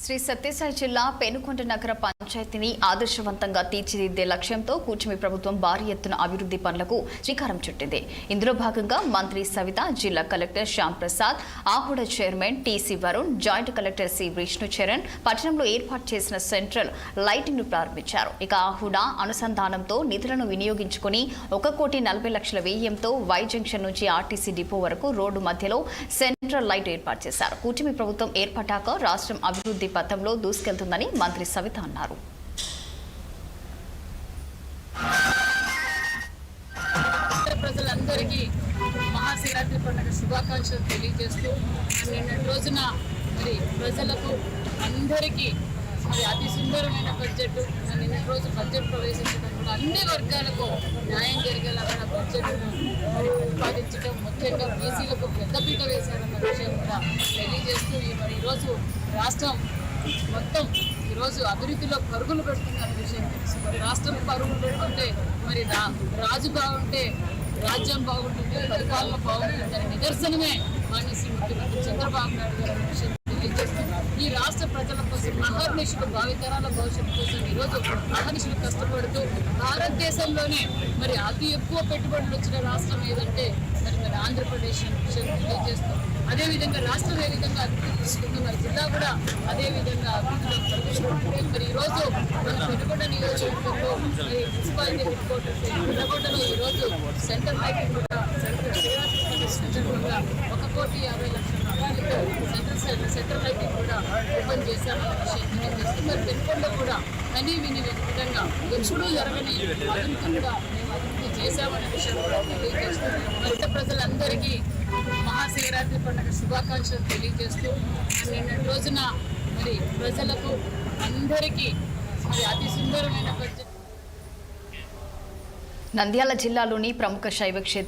శ్రీ సత్యసాయి జిల్లా పెనుకొండ నగర పంచాయతీని ఆదర్శవంతంగా తీర్చిదిద్దే లక్ష్యంతో కూటమి ప్రభుత్వం భారీ ఎత్తున అభివృద్ధి పనులకు శ్రీకారం చుట్టింది. ఇందులో భాగంగా మంత్రి సవిత, జిల్లా collector Shyam Prasad, AHUDA chairman TC Varun, joint collector C Vishnu Charan పట్టణంలో ఏర్పాటు చేసిన సెంట్రల్ లైటింగ్ ను ప్రారంభించారు. ఇక ఆహుడ అనుసంధానంతో నిధులను వినియోగించుకుని 1,40,00,000 వ్యయంతో వై జంక్షన్ నుంచి ఆర్టీసీ డిపో వరకు రోడ్డు మధ్యలో సెంట్రల్ లైట్ ఏర్పాటు చేశారు. కూటమి ప్రభుత్వం ఏర్పడ్డాక రాష్ట్రం అభివృద్ధి పథంలో దూసుకెళ్తుందని మంత్రి సవిత అన్నారు. ప్రజలందరికీ మహాశివరాత్రి పండుగ శుభాకాంక్షలు తెలియజేస్తూ నిన్నటి రోజున మరి ప్రజలకు అందరికీ మరి అతి సుందరమైన బడ్జెట్ నిన్నటి రోజు బడ్జెట్ ప్రవేశించడం కూడా అన్ని వర్గాలకు న్యాయం జరిగేలాగా బడ్జెట్ ఉత్పాదించడం, ముఖ్యంగా బీసీలకు పెద్దపీట వేశారన్న విషయం కూడా తెలియజేస్తూ మరి ఈరోజు రాష్ట్రం మొత్తం ఈరోజు అభివృద్ధిలో పరుగులు పెడుతున్న విషయం తెలుసు. మరి రాష్ట్రం పరుగులు పెడుతుంటే మరి రాజు బాగుంటే రాజ్యం బాగుంటుంది, పరిపాలన బాగుంటుందని నిదర్శనమే మాన్యశ్రీ ముఖ్యమంత్రి చంద్రబాబు నాయుడు గారి విషయం తెలియజేస్తూ ఈ రాష్ట్ర ప్రజల కోసం అహర్నిశలు భావితరాల భవిష్యత్తు కోసం ఈరోజు అహర్నిశలు కష్టపడుతూ భారతదేశంలోనే మరి అతి ఎక్కువ పెట్టుబడులు వచ్చిన రాష్ట్రం ఏదంటే మరి ఆంధ్రప్రదేశ్ విషయం తెలియజేస్తూ అదేవిధంగా రాష్ట్రం ఏ విధంగా అభివృద్ధి తీసుకుందో మరి జిల్లా కూడా అదేవిధంగా అభివృద్ధిలో ప్రవేశపెట్టింది. మరి ఈరోజు మన పెనుగొండ నియోజకవర్గంలో మరి మున్సిపాలిటీ హెడ్ క్వార్టర్స్ పెనుగొండలో ఈరోజు సెంట్రల్ లైటింగ్ కూడా సందర్భంగా 1,50,00,000 సెంట్రల్ లైటింగ్ కూడా ఓపెన్ చేశామన్న విషయం తెలియజేస్తూ మరి పెనుగొండ కూడా కనీ విని విధంగా ఎప్పుడూ జరగని అభివృద్ధి కూడా మేము అభివృద్ధి చేశామన్న విషయం కూడా తెలియజేస్తూ మరి ప్రజలందరికీ మహాశివరాత్రి పండుగ శుభాకాంక్షలు తెలియజేస్తూ నిన్నటి రోజున మరి ప్రజలకు అందరికీ మరి అతి సుందరమైన బడ్జెట్. నంద్యాల జిల్లాలోని ప్రముఖ శైవ క్షేత్ర